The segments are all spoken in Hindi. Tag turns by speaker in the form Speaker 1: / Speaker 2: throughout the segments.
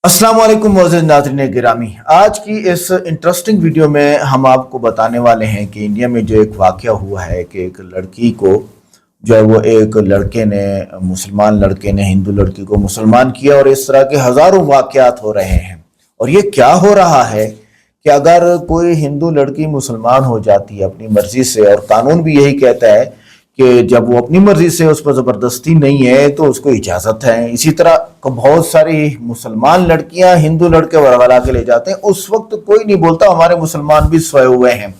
Speaker 1: अस्सलाम वालेकुम मोअज़्ज़िज़ नाज़रीन गिरामी। आज की इस इंटरेस्टिंग वीडियो में हम आपको बताने वाले हैं कि इंडिया में जो एक वाक़या हुआ है कि एक लड़की को जो है वो एक लड़के ने मुसलमान लड़के ने हिंदू लड़की को मुसलमान किया और इस तरह के हज़ारों वाक़यात हो रहे हैं। और ये क्या हो रहा है कि अगर कोई हिंदू लड़की मुसलमान हो जाती है अपनी मर्जी से, और कानून भी यही कहता है कि जब वो अपनी मर्जी से, उस पर ज़बरदस्ती नहीं है तो उसको इजाज़त है। इसी तरह बहुत सारी मुसलमान लड़कियां हिंदू लड़के वरगला के ले जाते हैं, उस वक्त कोई नहीं बोलता हमारे मुसलमान भी सोए हुए हैं।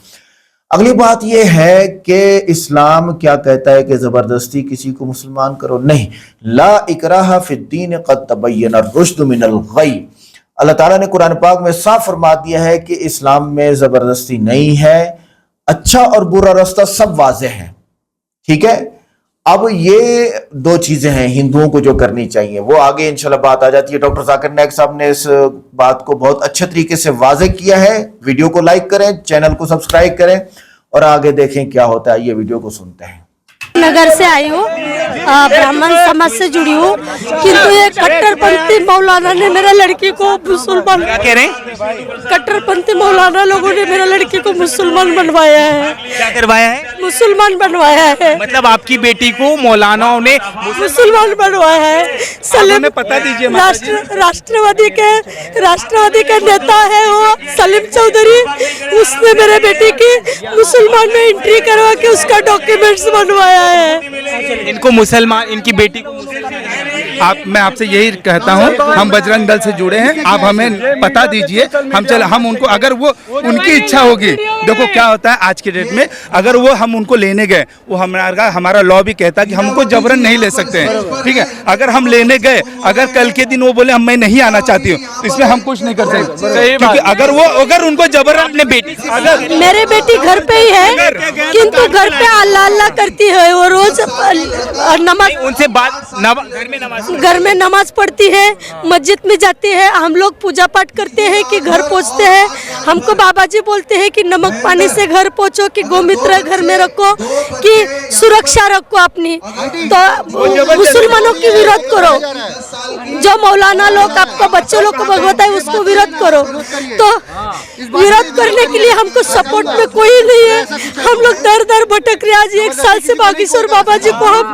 Speaker 1: अगली बात यह है कि इस्लाम क्या कहता है कि ज़बरदस्ती किसी को मुसलमान करो नहीं। ला इकराहा फिद्दीन क़द तबय्यना रुश्द मिनल गय। अल्लाह ताला ने कुरान पाक में साफ फरमा दिया है कि इस्लाम में ज़बरदस्ती नहीं है, अच्छा और बुरा रास्ता सब वाज़ेह है। ठीक है, अब ये दो चीजें हैं हिंदुओं को जो करनी चाहिए, वो आगे इंशाल्लाह बात आ जाती है। डॉक्टर जाकिर नाइक साहब ने इस बात को बहुत अच्छे तरीके से वाज़े किया है। वीडियो को लाइक करें, चैनल को सब्सक्राइब करें और आगे देखें क्या होता है। ये वीडियो को सुनते हैं।
Speaker 2: नगर से आई हूँ, ब्राह्मण समाज से जुड़ी हूँ, किंतु ये कट्टरपंथी मौलाना ने मेरा लड़की को मुसलमान,
Speaker 3: क्या कह रहे हैं?
Speaker 2: कट्टरपंथी मौलाना लोगों ने मेरा लड़की को मुसलमान बनवाया है।
Speaker 3: क्या करवाया है?
Speaker 2: मुसलमान बनवाया है।
Speaker 3: मतलब आपकी बेटी को मौलानाओं ने
Speaker 2: मुसलमान बनवाया है। सलीम,
Speaker 3: पता दीजिए
Speaker 2: राष्ट्रवादी के नेता है वो सलीम चौधरी, उसने मेरे बेटी की मुसलमान में एंट्री करवा के उसका डॉक्यूमेंट्स बनवाया है।
Speaker 3: इनको मुसलमान, इनकी बेटी को
Speaker 4: मैं आपसे यही कहता हूँ, हम बजरंग दल से जुड़े हैं, आप हमें पता दीजिए, हम उनको, अगर वो उनकी इच्छा होगी, देखो क्या होता है आज के डेट में, अगर वो हम उनको लेने गए, वो हमारा लॉ भी कहता है कि हमको जबरन नहीं ले सकते हैं। ठीक है, अगर हम लेने गए, अगर कल के दिन वो बोले मैं नहीं आना चाहती हूँ, तो इसमें हम कुछ नहीं कर सकते, क्योंकि अगर उनको जबरन अपने बेटी, अगर
Speaker 2: मेरे बेटी घर पे ही है, किंतु घर पे अल्लाह अल्लाह करती है, वो रोज नमाज,
Speaker 3: उनसे बात
Speaker 2: घर में नमाज पढ़ती है, मस्जिद में जाती है, हम लोग पूजा पाठ करते हैं कि घर पहुंचते हैं। हमको बाबा जी बोलते हैं कि नमक पानी से घर पहुंचो, कि गोमित्र घर में रखो, कि सुरक्षा रखो अपनी। तो मुसलमानों की विरोध करो, जो मौलाना लोग आपको बच्चों लोग को भगवता है उसको विरोध करो। तो विरोध करने के लिए हमको सपोर्ट में कोई नहीं है, हम लोग दर दर भटक रहे। आज 1 साल से बागेश्वर बाबा जी को हम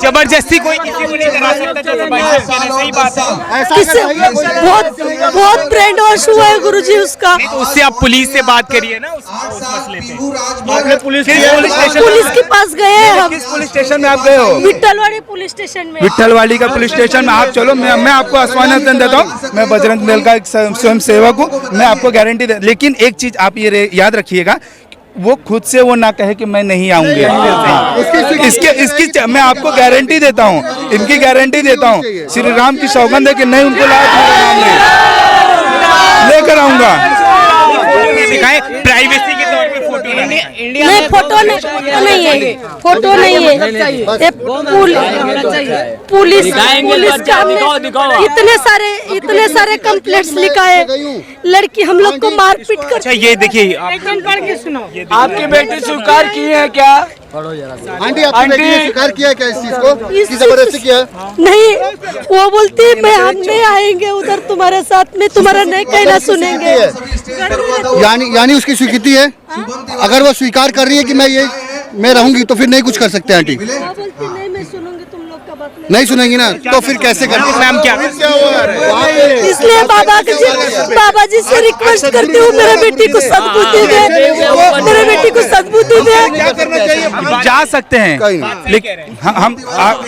Speaker 3: जबरदस्ती कोई किसी को नहीं करा सकता। सही बात है,
Speaker 2: बहुत ब्रेन वॉश हुआ है गुरुजी उसका।
Speaker 3: तो उससे आप पुलिस से बात करिए ना उस मसले पे।
Speaker 4: आपने
Speaker 2: पुलिस के पास गए हैं हम।
Speaker 4: किस पुलिस स्टेशन में आप गए हो?
Speaker 2: विट्ठलवाड़ी पुलिस स्टेशन में।
Speaker 4: विट्ठलवाड़ी का पुलिस स्टेशन में आप चलो, मैं आपको आश्वासन देता हूँ, मैं बजरंग दल का एक स्वयं सेवक हूँ, मैं आपको गारंटी दे। लेकिन एक चीज आप ये याद रखिएगा, वो खुद से वो ना कहे कि मैं नहीं आऊंगी। इसकी मैं आपको गारंटी देता हूँ, इनकी गारंटी देता हूँ, श्री राम की सौगंध है कि नहीं उनको लेकर आऊंगा।
Speaker 3: प्राइवेसी के तौर पे फोटो
Speaker 2: नहीं, फोटो नहीं है, फोटो नहीं है। पुलिस इतने सारे कंप्लेंट्स लिखा है, लड़की हम लोग को मारपीट कर।
Speaker 3: अच्छा ये देखिए,
Speaker 5: आपकी बेटी स्वीकार की है क्या?
Speaker 6: आंटी आपकी बेटी ने स्वीकार किया क्या इस चीज को कि जबरदस्ती किया?
Speaker 2: नहीं, वो बोलती है मैं हम नहीं आएंगे उधर तुम्हारे साथ में, तुम्हारा नहीं कहना सुनेंगे।
Speaker 6: यानी उसकी स्वीकृति है। अगर वो स्वीकार कर रही है कि मैं रहूंगी, तो फिर नहीं कुछ कर सकते आंटी।
Speaker 2: नहीं, मैं सुनूंगी तुम लोग का बात
Speaker 6: नहीं सुनेंगी ना, तो फिर कैसे करेंगे?
Speaker 3: मैम क्या
Speaker 2: इसलिए बाबा जी से रिक्वेस्ट करती हूँ, मेरे बेटी को सद्बुद्धि दे, मेरे बेटी को सद्बुद्धि दे।
Speaker 4: क्या करना चाहिए? जा सकते हैं, लेकिन हम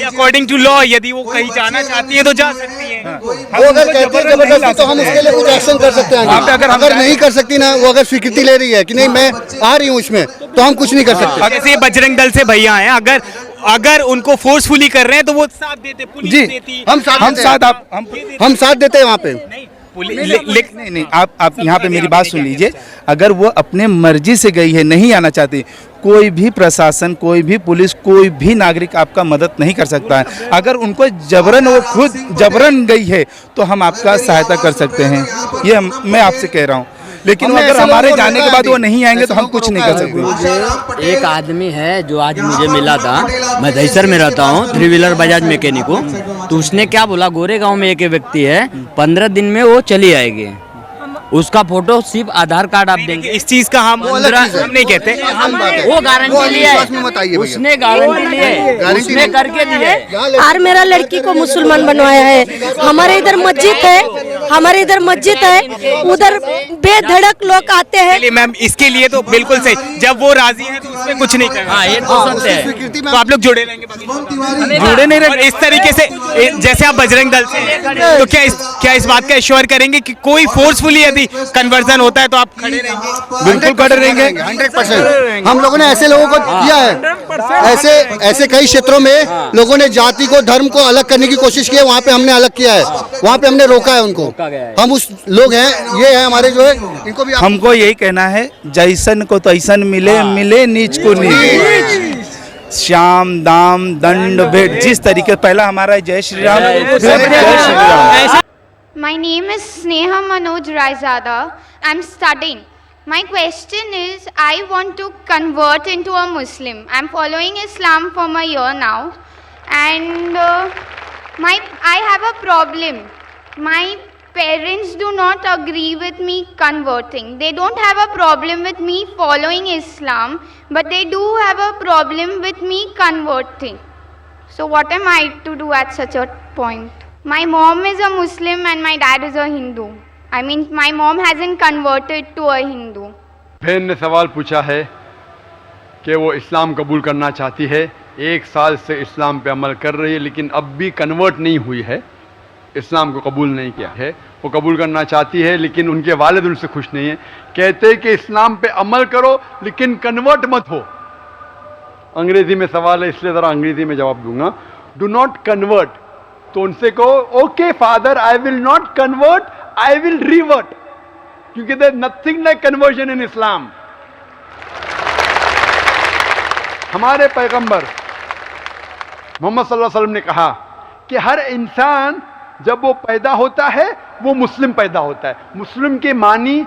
Speaker 3: अकॉर्डिंग टू लॉ यदि वो कहीं जाना चाहती है तो जा सकती है।
Speaker 6: वो अगर कहती है जबरदस्ती, तो हम उसके लिए कुछ एक्शन कर सकते हैं। अगर नहीं कर सकती ना, वो अगर स्वीकृति ले रही है कि नहीं मैं आ रही हूँ इसमें, तो हम कुछ नहीं कर सकते।
Speaker 3: जैसे बजरंग दल से भैया हैं, अगर उनको फोर्सफुली कर रहे हैं तो वो साथ देते, पुलिस देती,
Speaker 6: हम साथ देते हैं वहाँ पे।
Speaker 4: नहीं, आप यहाँ पे मेरी बात सुन लीजिए। अगर वो अपने मर्जी से गई है, नहीं आना चाहती, कोई भी प्रशासन, कोई भी पुलिस, कोई भी नागरिक आपका मदद नहीं कर सकता है। अगर उनको जबरन, वो खुद जबरन गई है, तो हम आपका सहायता कर सकते हैं। ये मैं आपसे कह रहा हूँ। लेकिन
Speaker 6: हमने
Speaker 4: अगर
Speaker 6: ऐसे
Speaker 4: हमारे
Speaker 6: लोगों को
Speaker 4: जाने के
Speaker 6: रोका
Speaker 4: बाद वो
Speaker 6: है
Speaker 4: नहीं आएंगे तो
Speaker 6: ऐसे
Speaker 4: हम कुछ नहीं कर सकते।
Speaker 7: एक आदमी है जो आज मुझे मिला था, मैं दहीसर में रहता हूँ, 3 व्हीलर बजाज मैकेनिक हूँ। तो उसने क्या बोला, गोरे गांव में एक व्यक्ति है, 15 दिन में वो चली आएगी। उसका फोटो सिर्फ आधार कार्ड आप देंगे।
Speaker 3: इस चीज का हम नहीं कहते।
Speaker 7: वो गारंटी लिया
Speaker 6: विश्वास में मत आइए
Speaker 7: है,
Speaker 6: भैया।
Speaker 7: उसने गारंटी ली है, उसने करके दी है।
Speaker 2: और मेरा लड़की को मुसलमान बनवाया है। हमारे इधर मस्जिद है, उधर बेधड़क लोग आते हैं।
Speaker 3: चलिए मैम, इसके लिए तो बिल्कुल सही, जब वो राजी है तो उसमें कुछ नहीं करना।
Speaker 7: हाँ, ये तो सत्य है।
Speaker 6: स्वीकृति में
Speaker 3: तो आप लोग जुड़े रहेंगे, जुड़े नहीं रहेंगे। इस तरीके से जैसे आप बजरंग दल से हैं, तो क्या इस बात का एश्योर करेंगे कि कोई फोर्सफुली यदि कन्वर्जन होता है तो आप खड़े रहेंगे?
Speaker 6: बिल्कुल खड़े रहेंगे 100%। हम लोगों ने ऐसे लोगों को किया है, ऐसे कई क्षेत्रों में लोगों ने जाति को, धर्म को अलग करने की कोशिश की है। वहाँ पे हमने अलग किया है, वहाँ पे हमने रोका है उनको। हम उस लोग हैं, ये है हमारे जो है, इनको भी
Speaker 4: हमको यही कहना है, जैसन को तैसन मिले, मिले नीच को नीच, श्याम दाम दंड भेद, जिस तरीके पहला हमारा जय श्री राम, फिर जय Shri Ram.
Speaker 8: My name is Sneha Manoj Raizada. I'm studying. My question is, I want to convert into a Muslim. I'm following Islam for a year now, and I have a problem. My parents do not agree with me converting. They don't have a problem with me following Islam, but they do have a problem with me converting. So what am I to do at such a point? My mom is a Muslim and my dad is a Hindu. I mean, my mom hasn't converted to a Hindu.
Speaker 9: बहन ने सवाल पूछा है कि वो इस्लाम कबूल करना चाहती है, 1 साल से इस्लाम पे अमल कर रही है, लेकिन अब भी कन्वर्ट नहीं हुई है, इस्लाम को कबूल नहीं किया है। वो कबूल करना चाहती है, लेकिन उनके वालिद उनसे खुश नहीं है। कहते हैं कि इस्लाम पे अमल करो लेकिन कन्वर्ट मत हो। अंग्रेज़ी में सवाल है, इसलिए ज़रा अंग्रेज़ी में जवाब दूंगा। Do not convert. तो उनसे कहो, okay father, I will not convert, I will revert, क्योंकि there nothing like conversion in Islam. हमारे पैगंबर मोहम्मद सल्लल्लाहु अलैहि वसल्लम ने कहा कि हर इंसान जब वो पैदा होता है वो मुस्लिम पैदा होता है। मुस्लिम के मानी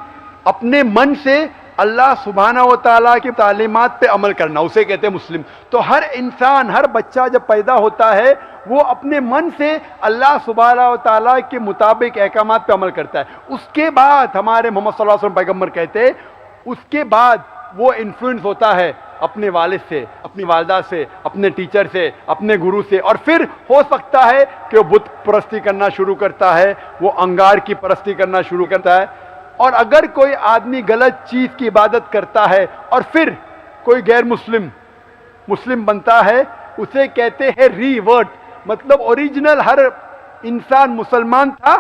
Speaker 9: अपने मन से अल्लाह सुब्हानहू व तआला की तालीमात पे अमल करना, उसे कहते हैं मुस्लिम। तो हर इंसान, हर बच्चा जब पैदा होता है वो अपने मन से अल्लाह सुब्हानहू व तआला के मुताबिक अहकामात पे अमल करता है। उसके बाद हमारे मोहम्मद सल्लल्लाहु अलैहि वसल्लम पैगंबर कहते हैं, उसके बाद वो इन्फ्लुएंस होता है अपने वालिद से, अपनी वालदा से, अपने टीचर से, अपने गुरु से, और फिर हो सकता है कि वो बुत परस्ती करना शुरू करता है, वो अंगार की परस्ती करना शुरू करता है। और अगर कोई आदमी गलत चीज़ की इबादत करता है और फिर कोई गैर मुस्लिम बनता है, उसे कहते हैं रीवर्ट। मतलब ओरिजिनल हर इंसान मुसलमान था,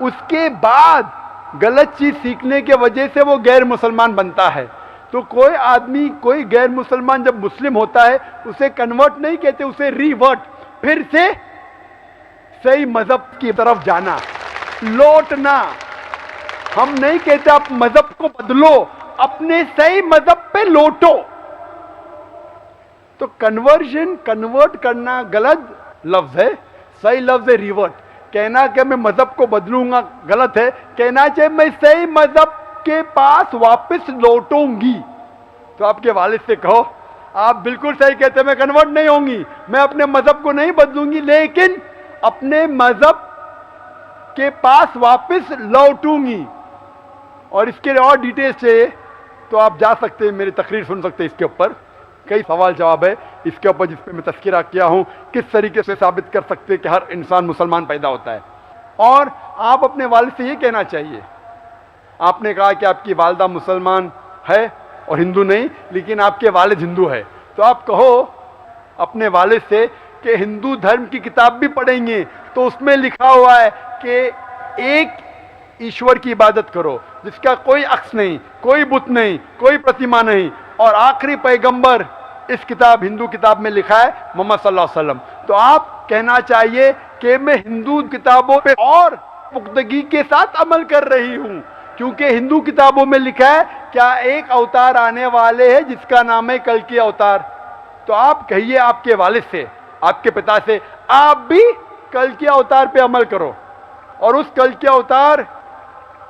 Speaker 9: उसके बाद गलत चीज़ सीखने के वजह से वो गैर मुसलमान बनता है। तो कोई आदमी, कोई गैर मुसलमान जब मुस्लिम होता है उसे कन्वर्ट नहीं कहते, उसे रीवर्ट, फिर से सही मज़हब की तरफ जाना, लौटना। हम नहीं कहते आप मज़हब को बदलो, अपने सही मज़हब पे लौटो। तो कन्वर्ट करना गलत लफ्ज़ है, सही लफ्ज़ है रिवर्ट। कहना कि मैं मज़हब को बदलूंगा गलत है, कहना चाहिए मैं सही मज़हब के पास वापस लौटूंगी। तो आपके वालिद से कहो, आप बिल्कुल सही कहते हैं, मैं कन्वर्ट नहीं होंगी, मैं अपने मज़हब को नहीं बदलूंगी, लेकिन अपने मज़हब के पास वापस लौटूंगी। और इसके लिए और डिटेल से तो आप जा सकते हैं, मेरी तकरीर सुन सकते हैं। इसके ऊपर कई सवाल जवाब है इसके ऊपर, जिस पे मैं तस्करा किया हूँ, किस तरीके से साबित कर सकते हैं कि हर इंसान मुसलमान पैदा होता है। और आप अपने वालिद से ये कहना चाहिए, आपने कहा कि आपकी वालदा मुसलमान है और हिंदू नहीं, लेकिन आपके वालिद हिंदू है, तो आप कहो अपने वालिद से कि हिंदू धर्म की किताब भी पढ़ेंगे तो उसमें लिखा हुआ है कि एक ईश्वर की इबादत करो जिसका कोई अक्स नहीं, कोई बुत नहीं, कोई प्रतिमा नहीं, और आखिरी पैगंबर इस किताब, हिंदू किताब में लिखा है मोहम्मद सल्लल्लाहु अलैहि वसल्लम। तो आप कहना चाहिए कि मैं हिंदू किताबों पे और पुख्तगी के साथ अमल कर रही हूँ, क्योंकि हिंदू किताबों में लिखा है क्या एक अवतार आने वाले हैं जिसका नाम है कल की अवतार। तो आप कहिए आपके वालिद से, आपके पिता से, आप भी कल के अवतार पे अमल करो, और उस कल के अवतार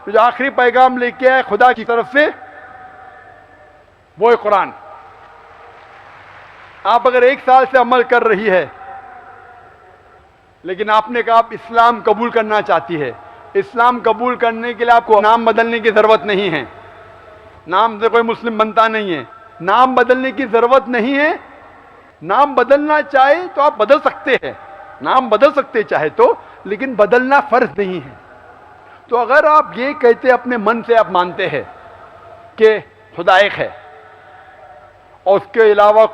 Speaker 9: जो आखिरी पैगाम लेके आए खुदा की तरफ से, वो है कुरान। आप अगर 1 साल से अमल कर रही है, लेकिन आपने कहा आप इस्लाम कबूल करना चाहती है, इस्लाम कबूल करने के लिए आपको नाम बदलने की ज़रूरत नहीं है। नाम से कोई मुस्लिम बनता नहीं है, नाम बदलने की ज़रूरत नहीं है। नाम बदलना चाहे तो आप बदल सकते हैं, नाम बदल सकते चाहे तो, लेकिन बदलना फ़र्ज नहीं है। तो अगर आप ये कहते अपने मन से आप मानते हैं कि खुदा एक है और उसके अलावा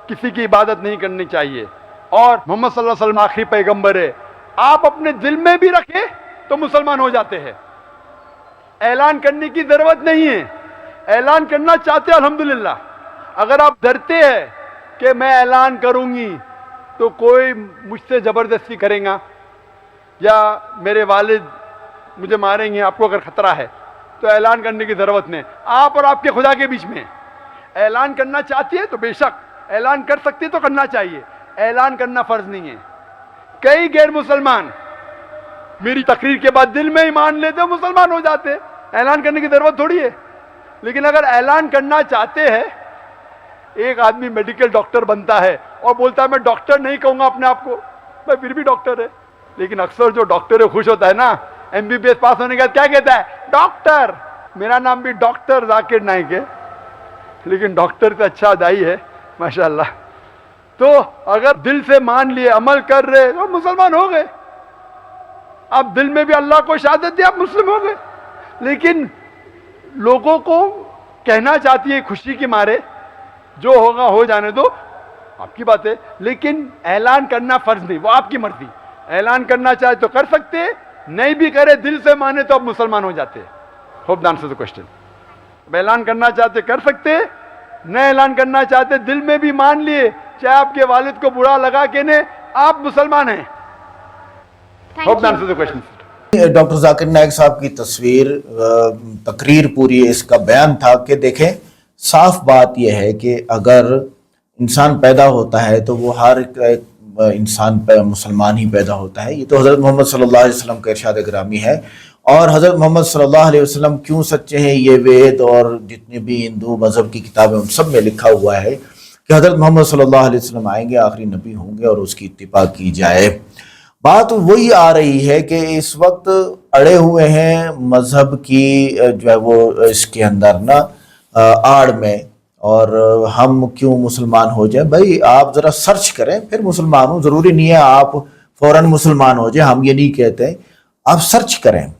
Speaker 9: किसी की इबादत नहीं करनी चाहिए और मोहम्मद सल्लल्लाहु अलैहि वसल्लम आखिरी पैगंबर है, आप अपने दिल में भी रखें तो मुसलमान हो जाते हैं। ऐलान करने की ज़रूरत नहीं है। ऐलान करना चाहते हैं अल्हम्दुलिल्लाह। अगर आप डरते हैं कि मैं ऐलान करूंगी तो कोई मुझसे ज़बरदस्ती करेगा या मेरे वालिद मुझे मारेंगे, आपको अगर ख़तरा है तो ऐलान करने की ज़रूरत नहीं। आप और आपके खुदा के बीच में ऐलान करना चाहती है तो बेशक ऐलान कर सकती है, तो करना चाहिए। ऐलान करना फ़र्ज नहीं है। कई गैर मुसलमान मेरी तकरीर के बाद दिल में ही मान लेते, मुसलमान हो जाते। ऐलान करने की ज़रूरत थोड़ी है। लेकिन अगर ऐलान करना चाहते हैं, एक आदमी मेडिकल डॉक्टर बनता है और बोलता है मैं डॉक्टर नहीं कहूँगा अपने आप को, मैं फिर भी डॉक्टर है। लेकिन अक्सर जो डॉक्टर है खुश होता है ना, MBBS पास होने के बाद क्या कहता है, डॉक्टर। मेरा नाम भी डॉक्टर जाकिर नाइक है, लेकिन डॉक्टर से अच्छा दाई है माशाल्लाह। तो अगर दिल से मान लिए, अमल कर रहे, तो मुसलमान हो गए। आप दिल में भी अल्लाह को शहादत दी, आप मुस्लिम हो गए। लेकिन लोगों को कहना चाहती है खुशी के मारे, जो होगा हो जाने दो, आपकी बात है। लेकिन ऐलान करना फर्ज नहीं, वो आपकी मर्जी। ऐलान करना चाहे तो कर सकते, नहीं भी करे, दिल से माने तो आप मुसलमान हो जाते। Hope the answer the question. ऐलान करना चाहते कर सकते, न ऐलान करना चाहते दिल में भी मान लिए, चाहे आपके वालिद को बुरा लगा के ने, आप मुसलमान हैं। Hope the answer the question.
Speaker 1: Doctor Zakir Naik साहब की तकरीर पूरी इसका बयान था कि देखें, साफ बात यह है कि अगर इंसान पैदा होता है तो वो हर एक इंसान मुसलमान ही पैदा होता है। ये तो हज़रत मोहम्मद सल्लल्लाहु अलैहि वसल्लम का इरशाद ग्रामी है। और हज़रत मोहम्मद सल्लल्लाहु अलैहि वसल्लम क्यों सच्चे हैं, ये वेद और जितने भी हिंदू मज़हब की किताबें उन सब में लिखा हुआ है कि हज़रत मोहम्मद सल्लल्लाहु अलैहि वसल्लम आएंगे, आखिरी नबी होंगे और उसकी इत्तिबा की जाए। बात वही आ रही है कि इस वक्त अड़े हुए हैं मज़हब की जो है वो इसके अंदर ना आड़ में, और हम क्यों मुसलमान हो जाए। भाई आप ज़रा सर्च करें फिर मुसलमान हो, ज़रूरी नहीं है आप फ़ौरन मुसलमान हो जाए, हम ये नहीं कहते। आप सर्च करें।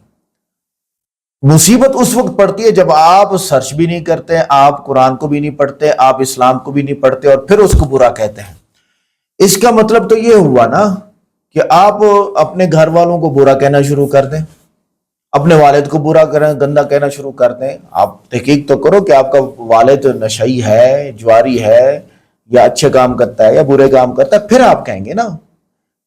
Speaker 1: मुसीबत उस वक्त पड़ती है जब आप सर्च भी नहीं करते, आप कुरान को भी नहीं पढ़ते, आप इस्लाम को भी नहीं पढ़ते और फिर उसको बुरा कहते हैं। इसका मतलब तो ये हुआ ना कि आप अपने घर वालों को बुरा कहना शुरू कर दें, अपने वालिद को बुरा करें, गंदा कहना शुरू कर दें। आप तहकीक तो करो कि आपका वालिद नशई है, जुआरी है, या अच्छे काम करता है या बुरे काम करता है, फिर आप कहेंगे ना।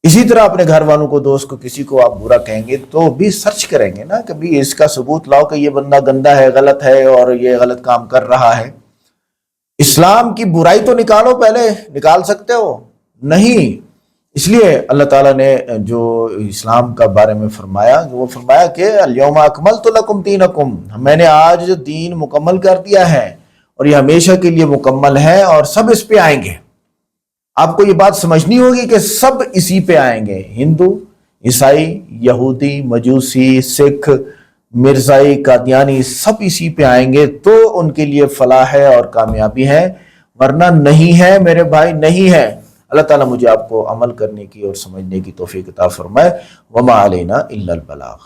Speaker 1: इसी तरह अपने घर वालों को, दोस्त को, किसी को आप बुरा कहेंगे तो भी सर्च करेंगे ना कि भी इसका सबूत लाओ कि ये बंदा गंदा है, गलत है और ये गलत काम कर रहा है। इस्लाम की बुराई तो निकालो, पहले निकाल सकते हो नहीं। इसलिए अल्लाह ताला ने जो इस्लाम का बारे में फरमाया, वो फरमाया कि अल-यौमा अकमलतु लकुम दीनकुम, मैंने आज दीन मुकम्मल कर दिया है और ये हमेशा के लिए मुकम्मल है और सब इस पे आएंगे। आपको ये बात समझनी होगी कि सब इसी पे आएंगे। हिंदू, ईसाई, यहूदी, मजूसी, सिख, मिर्जाई, कादियानी, सब इसी पे आएंगे, तो उनके लिए फलाह है और कामयाबी है, वरना नहीं है मेरे भाई, नहीं है। अल्लाह ताला मुझे आपको अमल करने की और समझने की तौफीक अता फरमाए। वमा अलैना इल्लल बलाग।